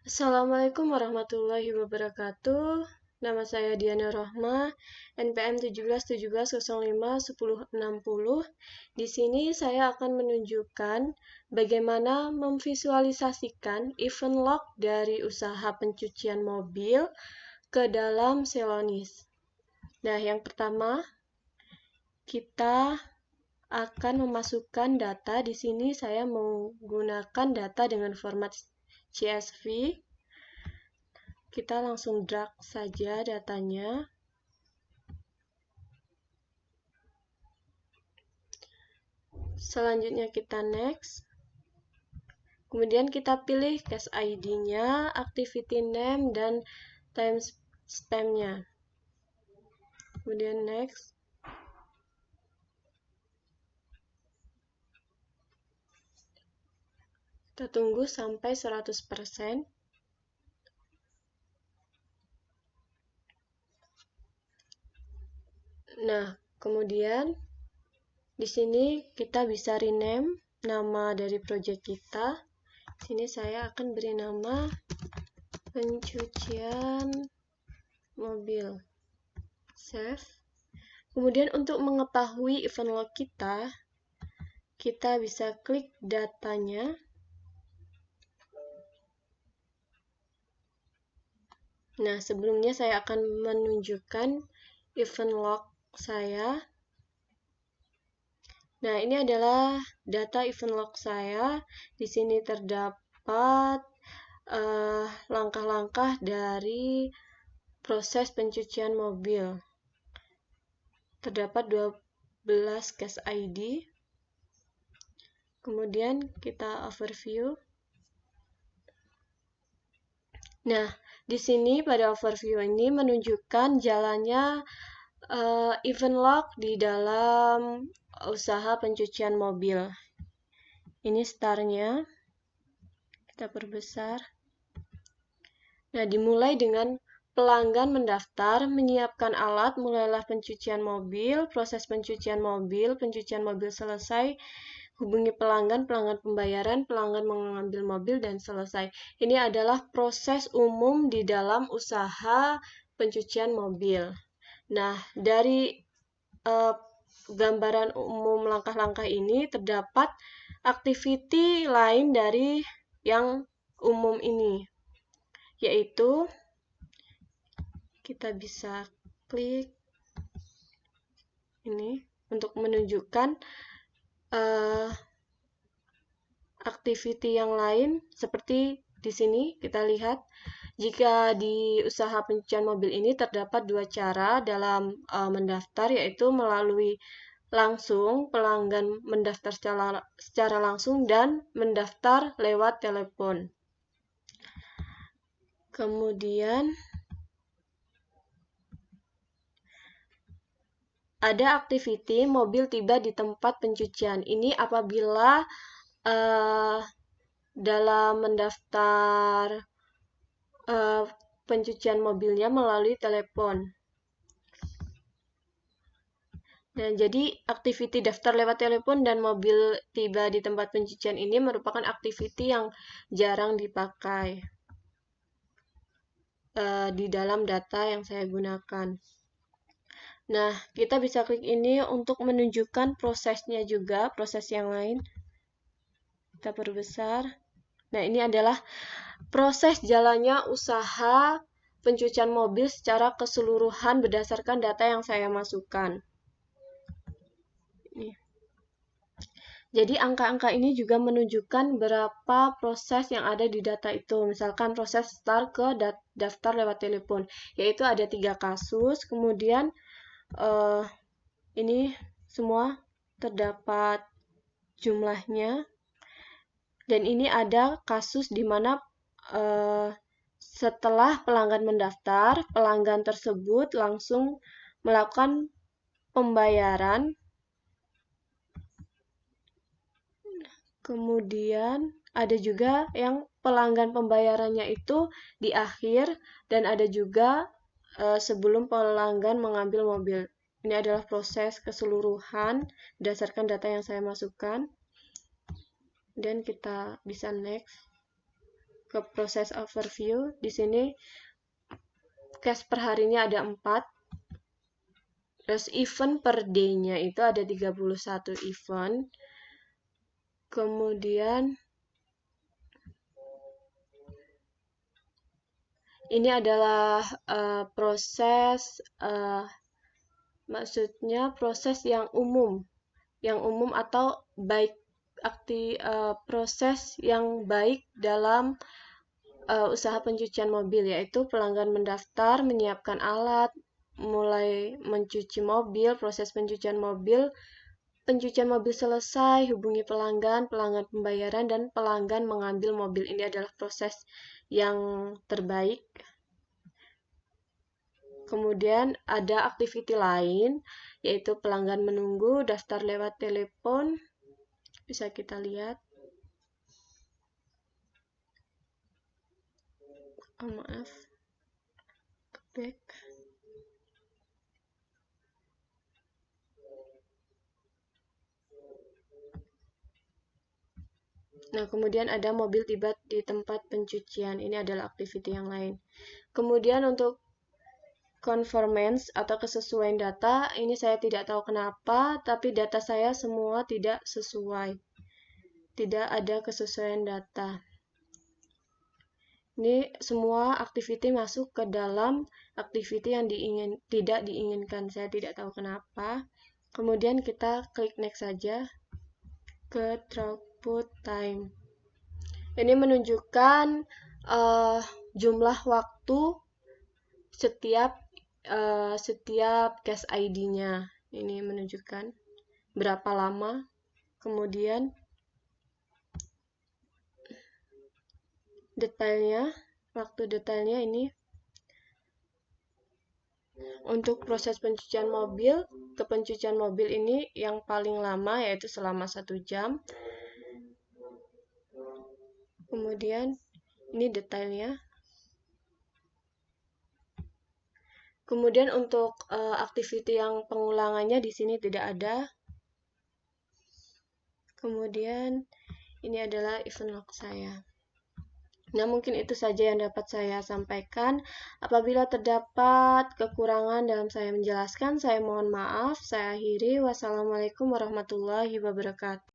Assalamualaikum warahmatullahi wabarakatuh. Nama saya Diana Rohma, NPM 1717051060. Di sini saya akan menunjukkan bagaimana memvisualisasikan event log dari usaha pencucian mobil ke dalam Celonis. Nah, yang pertama, kita akan memasukkan data. Di sini saya menggunakan data dengan format CSV. Kita langsung drag saja datanya. Selanjutnya kita next. Kemudian kita pilih case ID-nya, activity name, dan timestamp-nya. Kemudian next. Kita tunggu sampai 100%. Nah, kemudian di sini kita bisa rename nama dari project kita. Di sini saya akan beri nama pencucian mobil. Save. Kemudian untuk mengetahui event log kita bisa klik datanya. Nah, sebelumnya saya akan menunjukkan event log saya. Nah, ini adalah data event log saya. Di sini terdapat langkah-langkah dari proses pencucian mobil. Terdapat 12 case ID. Kemudian kita overview. Nah, di sini pada overview ini menunjukkan jalannya event log di dalam usaha pencucian mobil. Ini startnya. Kita perbesar. Nah, dimulai dengan pelanggan mendaftar, menyiapkan alat, mulailah pencucian mobil, proses pencucian mobil selesai, hubungi pelanggan pembayaran, pelanggan mengambil mobil, dan selesai. Ini adalah proses umum di dalam usaha pencucian mobil. Nah, dari gambaran umum langkah-langkah ini terdapat aktiviti lain dari yang umum ini, yaitu kita bisa klik ini untuk menunjukkan aktiviti yang lain. Seperti di sini kita lihat, jika di usaha pencucian mobil ini terdapat dua cara dalam mendaftar, yaitu melalui langsung, pelanggan mendaftar secara langsung, dan mendaftar lewat telepon. Kemudian ada aktiviti mobil tiba di tempat pencucian. Ini apabila dalam mendaftar pencucian mobilnya melalui telepon. Nah, jadi aktiviti daftar lewat telepon dan mobil tiba di tempat pencucian ini merupakan aktiviti yang jarang dipakai di dalam data yang saya gunakan. Nah, kita bisa klik ini untuk menunjukkan prosesnya juga, proses yang lain. Kita perbesar. Nah, ini adalah proses jalannya usaha pencucian mobil secara keseluruhan berdasarkan data yang saya masukkan. Jadi angka-angka ini juga menunjukkan berapa proses yang ada di data itu. Misalkan proses start ke daftar lewat telepon, yaitu ada 3 kasus. Kemudian ini semua terdapat jumlahnya. Dan ini ada kasus di mana setelah pelanggan mendaftar, pelanggan tersebut langsung melakukan pembayaran. Kemudian ada juga yang pelanggan pembayarannya itu di akhir, dan ada juga sebelum pelanggan mengambil mobil. Ini adalah proses keseluruhan berdasarkan data yang saya masukkan. Dan kita bisa next. ke proses overview. Di sini case per harinya ada 4. Terus event per day-nya itu ada 31 event. Kemudian ini adalah proses, maksudnya proses yang umum atau baik proses yang baik dalam usaha pencucian mobil, yaitu pelanggan mendaftar, menyiapkan alat, mulai mencuci mobil, proses pencucian mobil selesai, hubungi pelanggan pembayaran, dan pelanggan mengambil mobil. Ini adalah proses yang terbaik. Kemudian ada activity lain, yaitu pelanggan menunggu, daftar lewat telepon. Bisa kita lihat. Maaf. Back. Nah, kemudian ada mobil tiba di tempat pencucian. Ini adalah activity yang lain. Kemudian untuk conformance atau kesesuaian data, ini saya tidak tahu kenapa, tapi data saya semua tidak sesuai. Tidak ada kesesuaian data. Ini semua activity masuk ke dalam activity yang tidak diinginkan. Saya tidak tahu kenapa. Kemudian kita klik next saja ke throughput time. Ini menunjukkan jumlah waktu setiap case ID-nya. Ini menunjukkan berapa lama. Kemudian detailnya, waktu detailnya ini untuk proses pencucian mobil, pencucian mobil ini yang paling lama yaitu selama 1 jam. Kemudian ini detailnya. Kemudian untuk activity yang pengulangannya di sini tidak ada. Kemudian ini adalah event log saya. Nah, mungkin itu saja yang dapat saya sampaikan. Apabila terdapat kekurangan dalam saya menjelaskan, saya mohon maaf. Saya akhiri. Wassalamualaikum warahmatullahi wabarakatuh.